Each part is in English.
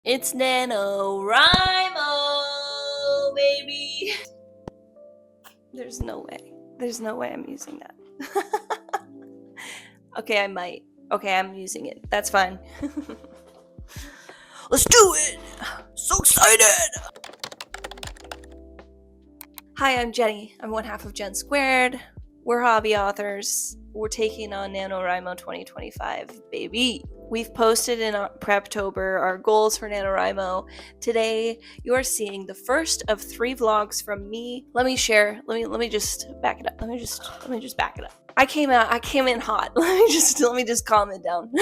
It's NaNoWriMo, baby! There's no way. There's no way I'm using that. Okay, I might. Okay, I'm using it. That's fine. Let's do it! So excited! Hi, I'm Jenny. I'm one half of Jenn Squared. We're hobby authors. We're taking on NaNoWriMo 2025, baby. We've posted in Preptober our goals for NaNoWriMo. Today, you are seeing the first of 3 vlogs from me. Let me share. Let me just back it up. Let me just back it up. I came in hot. Let me just calm it down.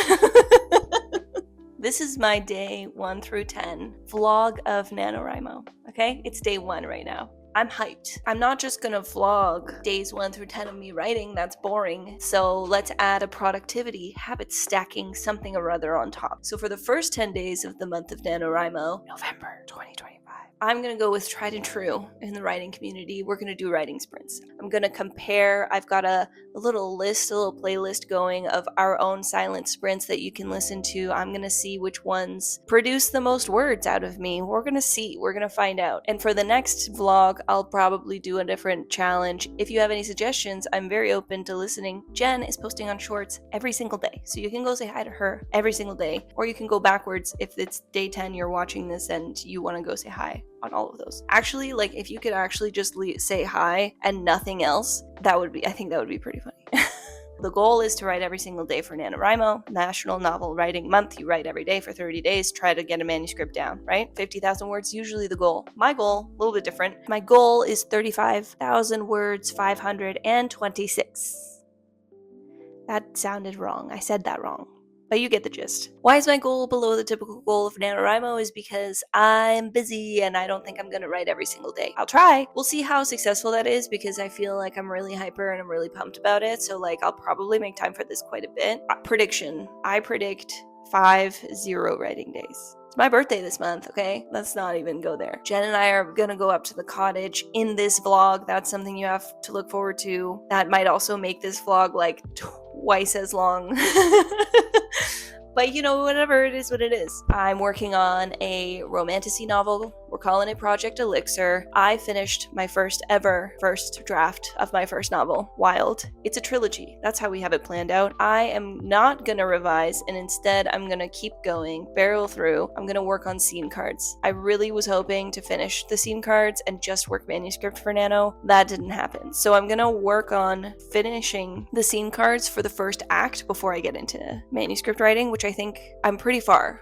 This is my day 1 through 10 vlog of NaNoWriMo. Okay? It's day 1 right now. I'm hyped. I'm not just gonna vlog days 1 through 10 of me writing, that's boring. So let's add a productivity, habit stacking, something or other on top. So for the first 10 days of the month of NaNoWriMo, November 2025, I'm gonna go with tried and true in the writing community. We're gonna do writing sprints. I'm gonna compare, I've got a little playlist going of our own silent sprints that you can listen to. I'm gonna see which ones produce the most words out of me. We're gonna find out. And for the next vlog, I'll probably do a different challenge. If you have any suggestions, I'm very open to listening. Jenn is posting on shorts every single day, so you can go say hi to her every single day, or you can go backwards if it's day 10 you're watching this and you want to go say hi on all of those. Actually, like, if you could actually just say hi and nothing else, I think that would be pretty funny. The goal is to write every single day for NaNoWriMo, National Novel Writing Month. You write every day for 30 days, try to get a manuscript down, right? 50,000 words, usually the goal. My goal, a little bit different. My goal is 35,000 words, 526. That sounded wrong. I said that wrong. But you get the gist. Why is my goal below the typical goal of NaNoWriMo? Is because I'm busy and I don't think I'm gonna write every single day. I'll try. We'll see how successful that is, because I feel like I'm really hyper and I'm really pumped about it. So like, I'll probably make time for this quite a bit. Prediction. I predict 50 writing days. It's my birthday this month, okay? Let's not even go there. Jenn and I are gonna go up to the cottage in this vlog. That's something you have to look forward to. That might also make this vlog like twice as long. But you know, whatever, it is what it is. I'm working on a romantasy novel. We're calling it Project Elixir. I finished my first draft of my first novel, Wild. It's a trilogy. That's how we have it planned out. I am not gonna revise, and instead I'm gonna keep going, barrel through. I'm gonna work on scene cards. I really was hoping to finish the scene cards and just work manuscript for Nano. That didn't happen. So I'm gonna work on finishing the scene cards for the first act before I get into manuscript writing, which I think I'm pretty far.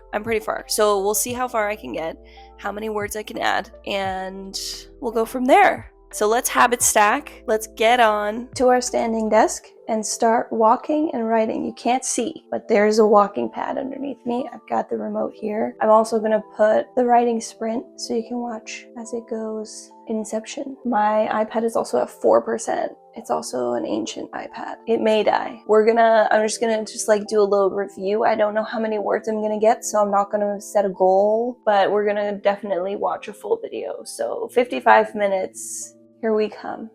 So we'll see how far I can get, how many words I can add, and we'll go from there. So let's habit stack. Let's get on to our standing desk and start walking and writing. You can't see, but there's a walking pad underneath me. I've got the remote here. I'm also gonna put the writing sprint so you can watch as it goes. Inception. My iPad is also at 4%. It's also an ancient iPad. It may die. I'm just gonna do a little review. I don't know how many words I'm gonna get, so I'm not gonna set a goal, but we're gonna definitely watch a full video. So 55 minutes, here we come.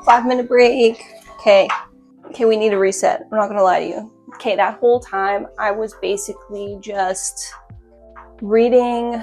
Five-minute break. Okay, we need a reset. I'm not gonna lie to you. Okay, that whole time I was basically just reading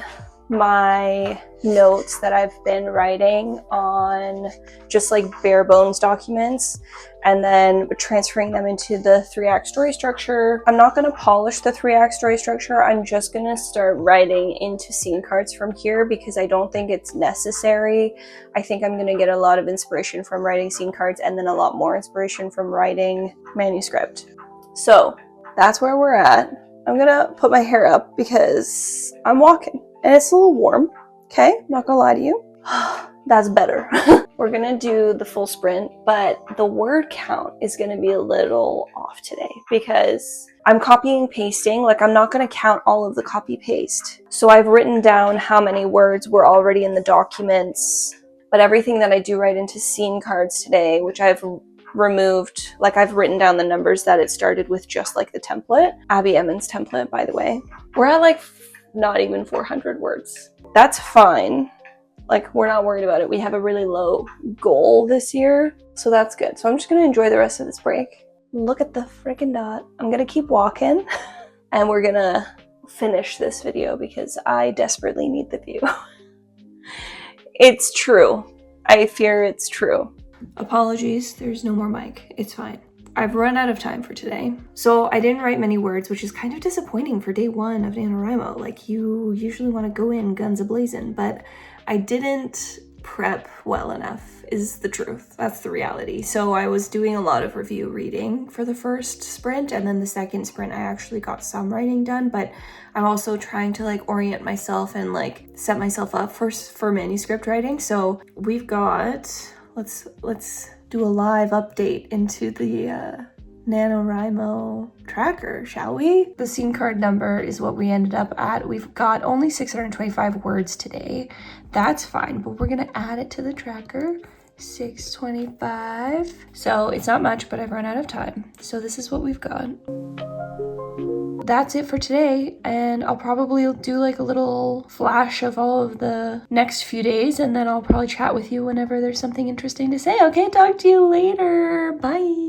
my notes that I've been writing on just like bare bones documents, and then transferring them into the 3-act story structure. I'm not going to polish the 3-act story structure. I'm just going to start writing into scene cards from here, because I don't think it's necessary. I think I'm going to get a lot of inspiration from writing scene cards, and then a lot more inspiration from writing manuscript. So that's where we're at. I'm gonna put my hair up because I'm walking and it's a little warm. Okay, not gonna lie to you. That's better. We're gonna do the full sprint, but the word count is gonna be a little off today because I'm copying and pasting. Like, I'm not gonna count all of the copy paste. So I've written down how many words were already in the documents, but everything that I do write into scene cards today, which I've removed, like, I've written down the numbers that it started with, just like the template, Abby Emmons template, by the way. We're at like not even 400 words. That's fine. Like, we're not worried about it. We have a really low goal this year, so that's good. So I'm just gonna enjoy the rest of this break. Look at the freaking dot. I'm gonna keep walking and we're gonna finish this video because I desperately need the view. It's true. I fear it's true. Apologies, there's no more mic. It's fine. I've run out of time for today. So I didn't write many words, which is kind of disappointing for day one of NaNoWriMo. Like, you usually want to go in guns a-blazing, but I didn't prep well enough, is the truth. That's the reality. So I was doing a lot of review reading for the first sprint, and then the second sprint I actually got some writing done, but I'm also trying to like orient myself and like set myself up for manuscript writing. So we've got, let's do a live update into the NaNoWriMo tracker, shall we? The scene card number is what we ended up at. We've got only 625 words today. That's fine, but we're gonna add it to the tracker. 625. So it's not much, but I've run out of time. So this is what we've got. That's it for today, and I'll probably do like a little flash of all of the next few days, and then I'll probably chat with you whenever there's something interesting to say. Okay, talk to you later. Bye.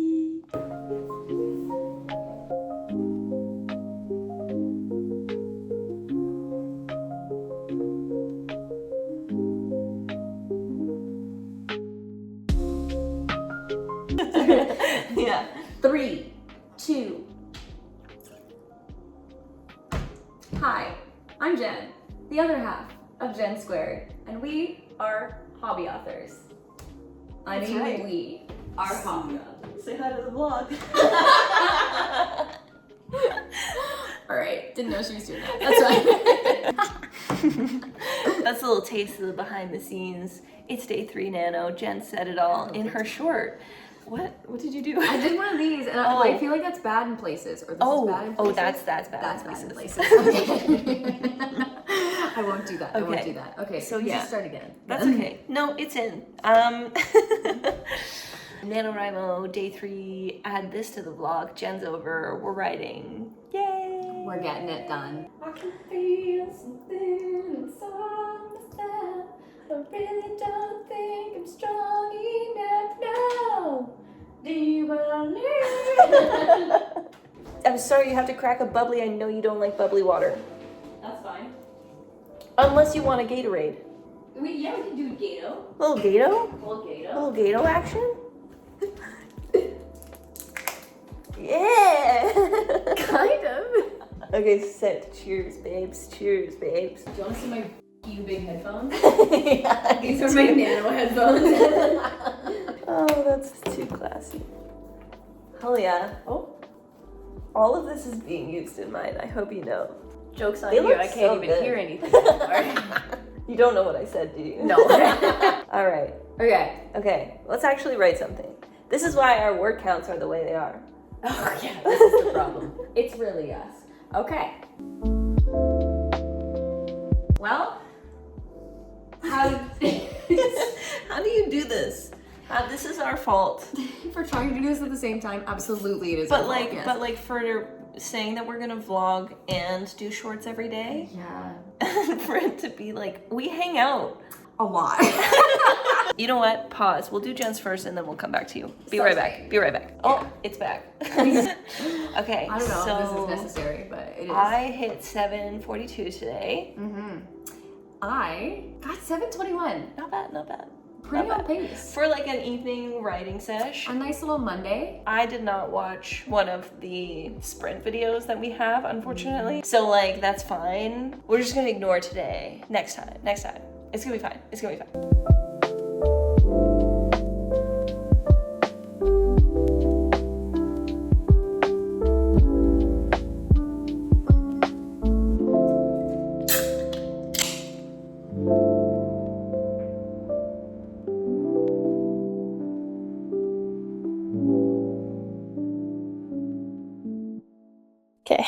Yeah. 3, 2. Hi, I'm Jen, the other half of Jen Squared, and we are hobby authors. I mean, right. We are hobby authors. Say hi to the vlog. All right, didn't know she was doing that. That's fine. That's a little taste of the behind the scenes. It's day 3 Nano. Jen said it all in her short. What did you do? I did one of these, and I feel like that's bad in places. Or this is bad in places. Oh, that's bad in places. Okay. I won't do that. Okay. I won't do that. Okay, so you just start again. That's okay. No, it's in. NaNoWriMo, day 3, add this to the vlog. Jen's over. We're writing. Yay! We're getting it done. I can feel something inside myself. I really don't think I'm strong enough now. Do you believe? I'm sorry you have to crack a bubbly. I know you don't like bubbly water. That's fine. Unless you want a Gatorade. We can do Gato. Little Gato? Little Gato action? Yeah! Kind of. Okay, sit. Cheers, babes. Cheers, babes. Do you want to see my big headphones? Yeah, these are my Nano headphones. Oh, that's too classy. Hell yeah. Oh, all of this is being used in mine. I hope you know. Joke's on you. I can't even hear anything anymore. You don't know what I said, do you? No. All right. Okay. Let's actually write something. This is why our word counts are the way they are. Oh yeah, this is the problem. It's really us. Okay. Well, how do you do this? This is our fault. For trying to do this at the same time, absolutely it is. But like, yes. But like for saying that we're gonna vlog and do shorts every day. Yeah. For it to be like, we hang out a lot. You know what? Pause. We'll do Jen's first and then we'll come back to you. Be right back. Yeah. Oh, it's back. Okay. I don't know if this is necessary, but it is. I hit 7:42 today. Mm-hmm. I got 7:21. Not bad. Pretty on pace. For like an evening writing sesh. A nice little Monday. I did not watch one of the sprint videos that we have, unfortunately. So like, that's fine. We're just gonna ignore today. Next time. It's gonna be fine. Okay,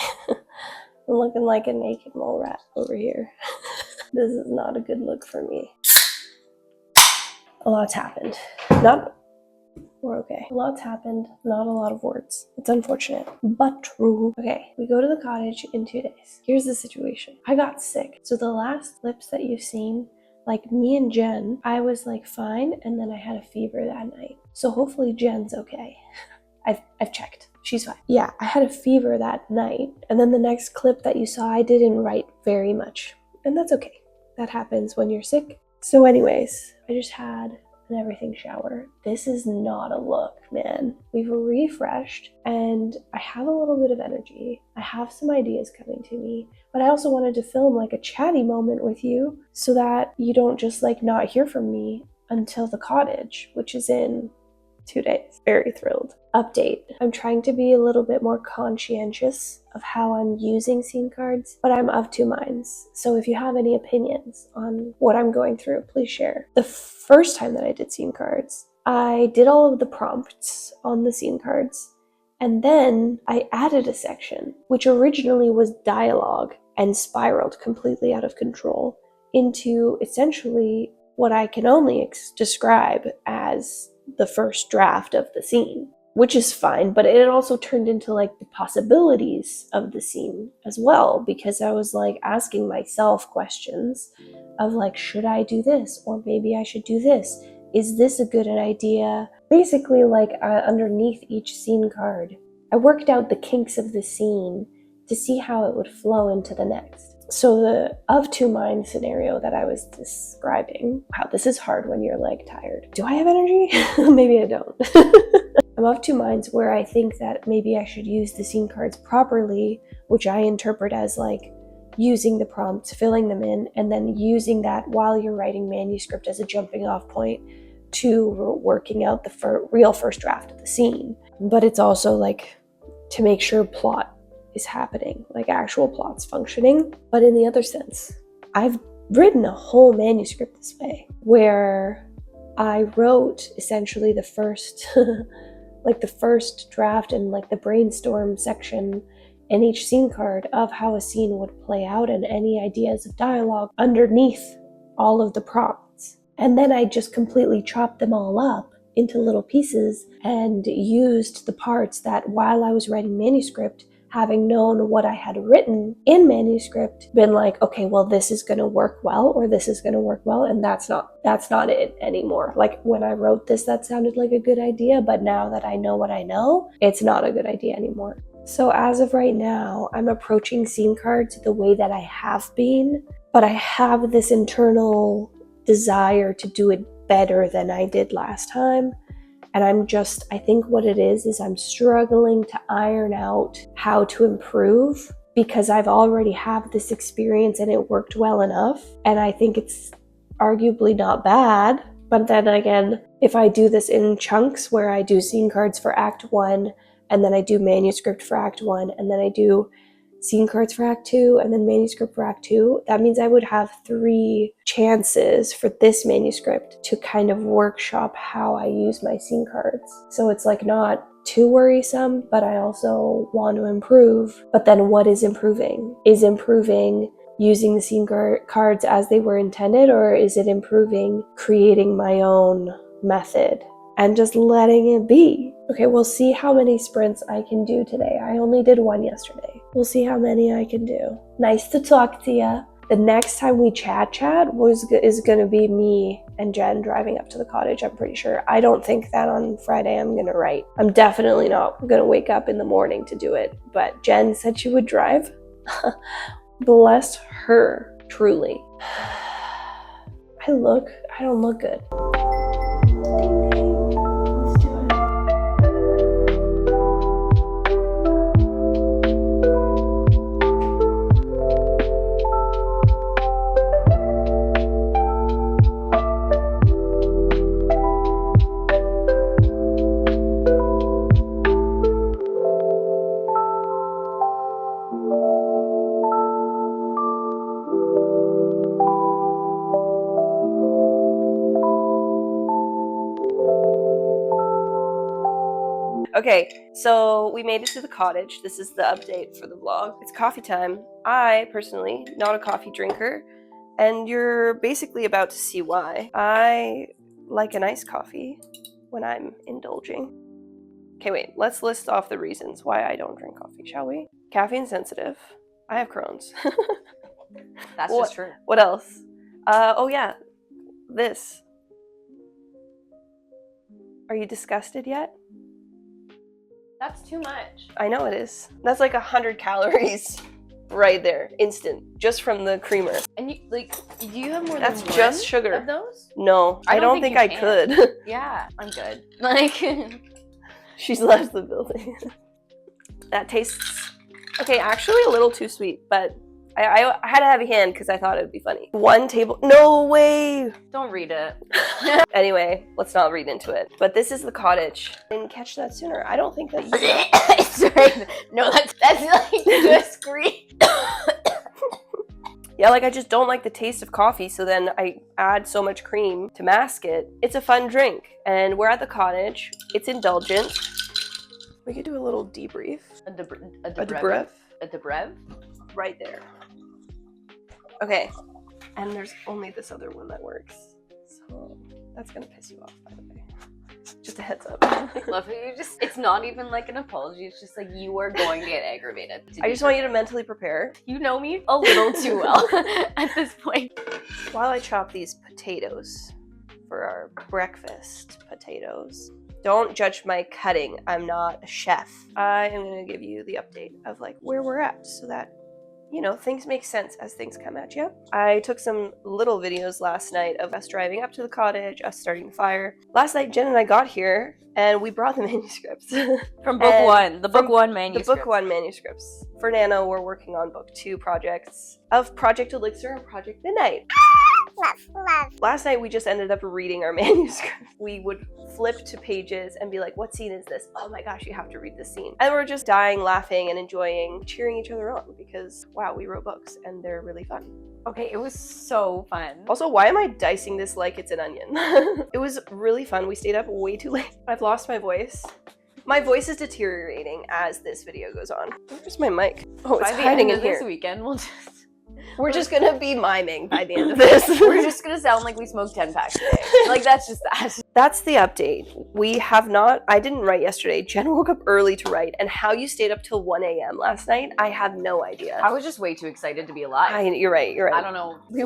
I'm looking like a naked mole rat over here. This is not a good look for me. A lot's happened. We're okay. A lot's happened, not a lot of words. It's unfortunate, but true. Okay, we go to the cottage in 2 days. Here's the situation. I got sick. So the last clips that you've seen, like me and Jenn, I was like fine, and then I had a fever that night. So hopefully Jenn's okay. I've checked. She's fine. Yeah, I had a fever that night, and then the next clip that you saw, I didn't write very much. And that's okay. That happens when you're sick. So anyways, I just had an everything shower. This is not a look, man. We've refreshed, and I have a little bit of energy. I have some ideas coming to me, but I also wanted to film like a chatty moment with you so that you don't just like not hear from me until the cottage, which is in 2 days. Very thrilled. Update. I'm trying to be a little bit more conscientious of how I'm using scene cards, but I'm of two minds. So if you have any opinions on what I'm going through, please share. The first time that I did scene cards, I did all of the prompts on the scene cards, and then I added a section, which originally was dialogue and spiraled completely out of control into essentially what I can only describe as the first draft of the scene, which is fine, but it also turned into like the possibilities of the scene as well, because I was like asking myself questions of like, should I do this? Or maybe I should do this. Is this a good idea? Basically, like underneath each scene card, I worked out the kinks of the scene to see how it would flow into the next. So the of two minds scenario that I was describing, wow, this is hard when you're like tired. Do I have energy? Maybe I don't. I'm of two minds where I think that maybe I should use the scene cards properly, which I interpret as like using the prompts, filling them in, and then using that while you're writing manuscript as a jumping off point to working out the real first draft of the scene. But it's also like to make sure plot is happening, like actual plot's functioning. But in the other sense, I've written a whole manuscript this way, where I wrote essentially the first like the first draft and like the brainstorm section in each scene card of how a scene would play out and any ideas of dialogue underneath all of the prompts. And then I just completely chopped them all up into little pieces and used the parts that while I was writing manuscript, having known what I had written in manuscript, been like, okay, well, this is going to work well, or this is going to work well, and that's not it anymore. Like when I wrote this, that sounded like a good idea, but now that I know what I know, it's not a good idea anymore. So as of right now, I'm approaching scene cards the way that I have been, but I have this internal desire to do it better than I did last time. And I think what it is I'm struggling to iron out how to improve, because I've already have this experience and it worked well enough. And I think it's arguably not bad. But then again, if I do this in chunks where I do scene cards for Act 1, and then I do manuscript for Act 1, and then I do scene cards for Act 2, and then manuscript for Act 2, that means I would have 3 chances for this manuscript to kind of workshop how I use my scene cards. So it's like not too worrisome, but I also want to improve. But then what is improving? Is improving using the scene cards as they were intended, or is it improving creating my own method and just letting it be? Okay, we'll see how many sprints I can do today. I only did 1 yesterday. We'll see how many I can do. Nice to talk to ya. The next time we chat is going to be me and Jenn driving up to the cottage, I'm pretty sure. I don't think that on Friday I'm going to write. I'm definitely not going to wake up in the morning to do it, but Jenn said she would drive. Bless her, truly. I don't look good. Okay, so we made it to the cottage. This is the update for the vlog. It's coffee time. I, personally, not a coffee drinker, and you're basically about to see why. I like an iced coffee when I'm indulging. Okay, wait, let's list off the reasons why I don't drink coffee, shall we? Caffeine sensitive. I have Crohn's. That's just true. What else? Oh yeah, this. Are you disgusted yet? That's too much. I know it is. That's like 100 calories right there, instant, just from the creamer. And you do you have more That's than one just sugar. of those? No, I don't think I could. Yeah, I'm good. Like, She's left the building. That tastes okay. Actually, a little too sweet, but I had a heavy hand because I thought it would be funny. 1 table. No way. don't read it. Anyway, let's not read into it. But this is the Cottage. I didn't catch that sooner. I don't think that you. Sorry. No, that's like discreet. Yeah, like I just don't like the taste of coffee, so then I add so much cream to mask it. It's a fun drink, and we're at the Cottage. It's indulgent. We could do a little debrief. A debrief? A debrief? Right there. Okay, and there's only this other one that works, so that's gonna piss you off, by the way. Just a heads up. I love how you just, it's not even like an apology, it's just like you are going to get aggravated. I just want you to mentally prepare. You know me a little too well at this point. While I chop these potatoes for our breakfast potatoes, don't judge my cutting. I'm not a chef. I am going to give you the update of like where we're at so that, you know, things make sense as things come at you. I took some little videos last night of us driving up to the Cottage, us starting the fire. Last night, Jen and I got here and we brought the manuscripts. From book one, the book one manuscripts. The book one manuscripts. For Nano, we're working on book 2 projects of Project Elixir and Project Midnight. Love. Last night we just ended up reading our manuscript. We would flip to pages and be like, what scene is this? Oh my gosh, you have to read this scene. And we're just dying, laughing, and enjoying, cheering each other on because, wow, we wrote books and they're really fun. Okay, it was so fun. Also, why am I dicing this like it's an onion? It was really fun. We stayed up way too late. I've lost my voice. My voice is deteriorating as this video goes on. Where's my mic? Oh, it's hiding in here. This weekend, we're just gonna be miming by the end of this. We're just gonna sound like we smoked 10 packs a day. Like, that's just that. That's the update. We have not, I didn't write yesterday. Jen woke up early to write, and how you stayed up till 1 a.m. last night, I have no idea. I was just way too excited to be alive. You're right. I don't know. We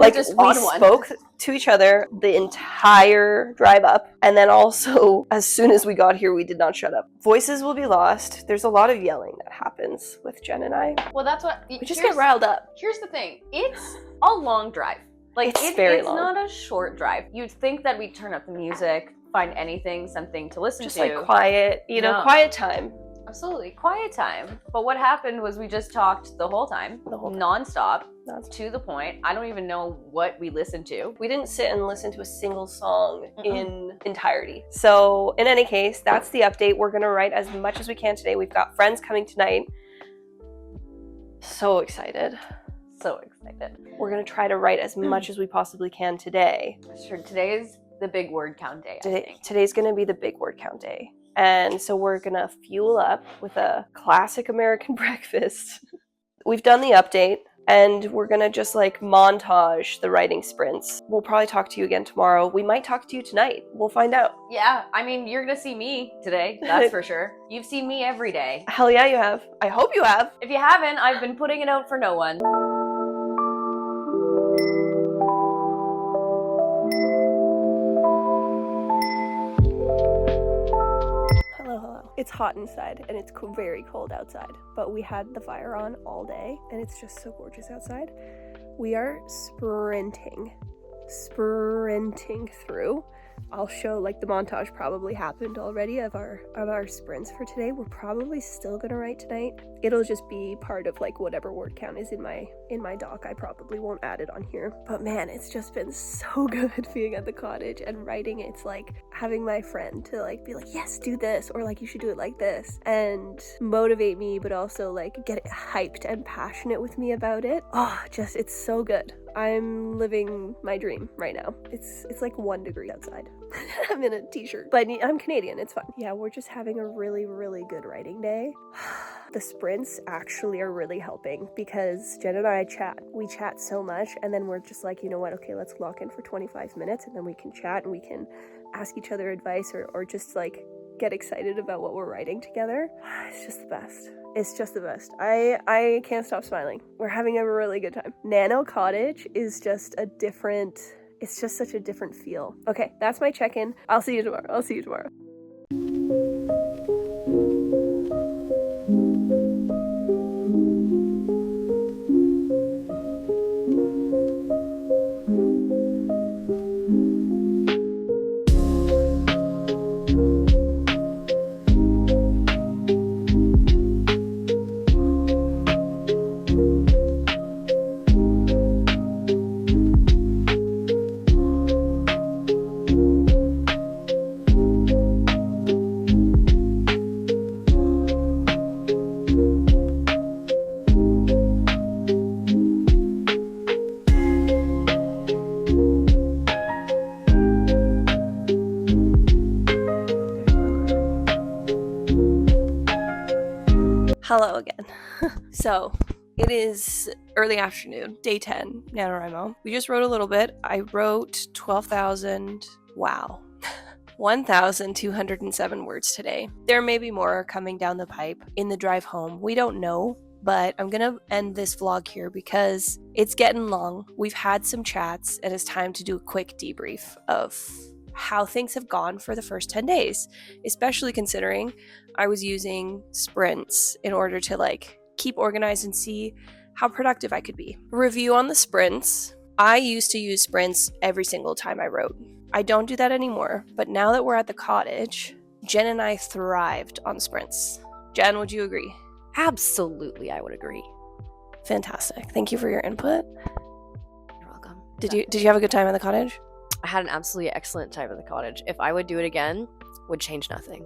spoke to each other the entire drive up, and then also, as soon as we got here, we did not shut up. Voices will be lost. There's a lot of yelling that happens with Jen and I. Well, that's what... We just get riled up. Here's the thing. It's a long drive. Like, it's very long. It's not a short drive. You'd think that we'd turn up the music, find anything, something to listen to. Just like quiet, quiet time. Absolutely, quiet time. But what happened was we just talked the whole time, nonstop, to the point. I don't even know what we listened to. We didn't sit and listen to a single song in entirety. So in any case, that's the update. We're gonna write as much as we can today. We've got friends coming tonight. So excited. So excited. We're gonna try to write as much as we possibly can today. Sure, today is the big word count day, I think. Today's gonna be the big word count day. And so we're gonna fuel up with a classic American breakfast. We've done the update, and we're gonna just like montage the writing sprints. We'll probably talk to you again tomorrow. We might talk to you tonight. We'll find out. Yeah, I mean, you're gonna see me today, that's for sure. You've seen me every day. Hell yeah, you have. I hope you have. If you haven't, I've been putting it out for no one. Hello. It's hot inside and it's very cold outside, but we had the fire on all day and it's just so gorgeous outside. We are sprinting through. I'll show like the montage probably happened already of our sprints for today. We're probably still gonna write tonight. It'll just be part of like whatever word count is in my doc. I probably won't add it on here. But man, it's just been so good being at the Cottage and writing. It's like having my friend to like be like, yes, do this, or like you should do it like this, and motivate me, but also like get hyped and passionate with me about it. Oh, just it's so good. I'm living my dream right now. It's like 1 degree outside. I'm in a t-shirt, but I'm Canadian. It's fun. Yeah, we're just having a really, really good writing day. The sprints actually are really helping because Jen and I chat. We chat so much, and then we're just like, you know what? Okay, let's lock in for 25 minutes, and then we can chat and we can ask each other advice or just like get excited about what we're writing together. It's just the best. It's just the best. I can't stop smiling. We're having a really good time. Nano Cottage is just it's it's just such a different feel. Okay, that's my check-in. I'll see you tomorrow. Hello again. So, it is early afternoon, day 10, NaNoWriMo. We just wrote a little bit. I wrote 1,207 words today. There may be more coming down the pipe in the drive home. We don't know, but I'm gonna end this vlog here because it's getting long. We've had some chats and it's time to do a quick debrief of how things have gone for the first 10 days, especially considering I was using sprints in order to keep organized and see how productive I could be. Review on the sprints. I used to use sprints every single time I wrote. I don't do that anymore, but now that we're at the cottage, Jen and I thrived on sprints. Jen, would you agree? Absolutely, I would agree. Fantastic. Thank you for your input. You're welcome. Did you have a good time at the cottage? I had an absolutely excellent time at the cottage. If I would do it again, would change nothing.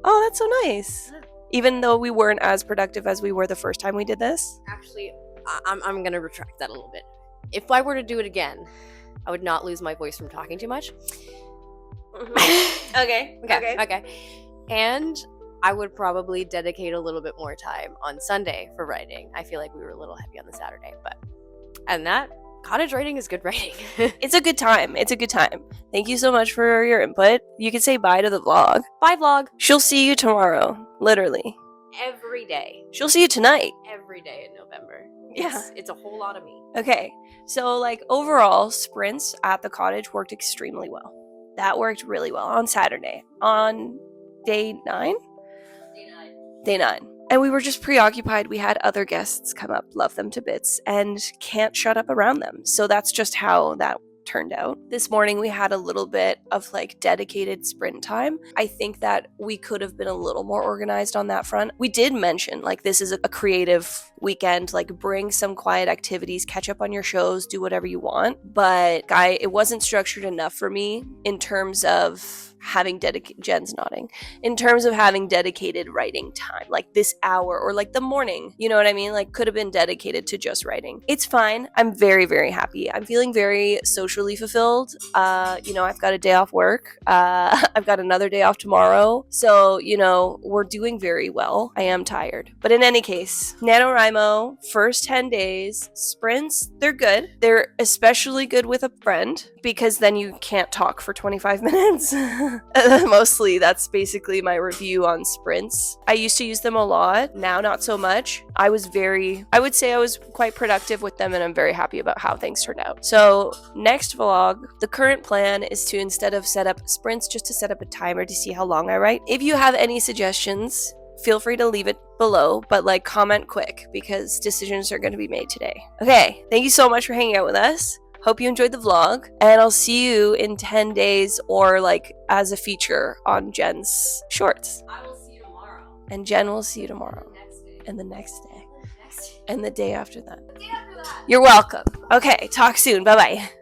Oh, that's so nice. Yeah. Even though we weren't as productive as we were the first time we did this? Actually, I'm going to retract that a little bit. If I were to do it again, I would not lose my voice from talking too much. Mm-hmm. Okay. And I would probably dedicate a little bit more time on Sunday for writing. I feel like we were a little heavy on the Saturday, but and that cottage writing is good writing. It's a good time. Thank you so much for your input. You can say bye to the vlog. Bye, vlog. She'll see you tomorrow. Literally. Every day. She'll see you tonight. Every day in November. Yeah. It's a whole lot of me. Okay. So, overall, sprints at the cottage worked extremely well. That worked really well on Saturday. On day 9? Day 9. And we were just preoccupied. We had other guests come up, love them to bits, and can't shut up around them. So that's just how that turned out. This morning we had a little bit of dedicated sprint time. I think that we could have been a little more organized on that front. We did mention this is a creative weekend, bring some quiet activities, catch up on your shows, do whatever you want. But it wasn't structured enough for me in terms of having Jen's nodding, in terms of having dedicated writing time, this hour or the morning, you know what I mean? Could have been dedicated to just writing. It's fine. I'm very, very happy. I'm feeling very socially fulfilled. I've got a day off work. I've got another day off tomorrow. So, we're doing very well. I am tired. But in any case, NaNoWriMo, first 10 days, sprints, they're good. They're especially good with a friend because then you can't talk for 25 minutes. Mostly, that's basically my review on sprints. I used to use them a lot. Now, not so much. I would say I was quite productive with them, and I'm very happy about how things turned out. So, next vlog, the current plan is to, instead of set up sprints, just to set up a timer to see how long I write. If you have any suggestions, feel free to leave it below, but comment quick because decisions are going to be made today. Okay, thank you so much for hanging out with us. Hope you enjoyed the vlog, and I'll see you in 10 days or as a feature on Jen's shorts. I will see you tomorrow. And Jen will see you tomorrow. And the next day. And the next day. And the day after that. The day after that. You're welcome. Okay, talk soon. Bye-bye.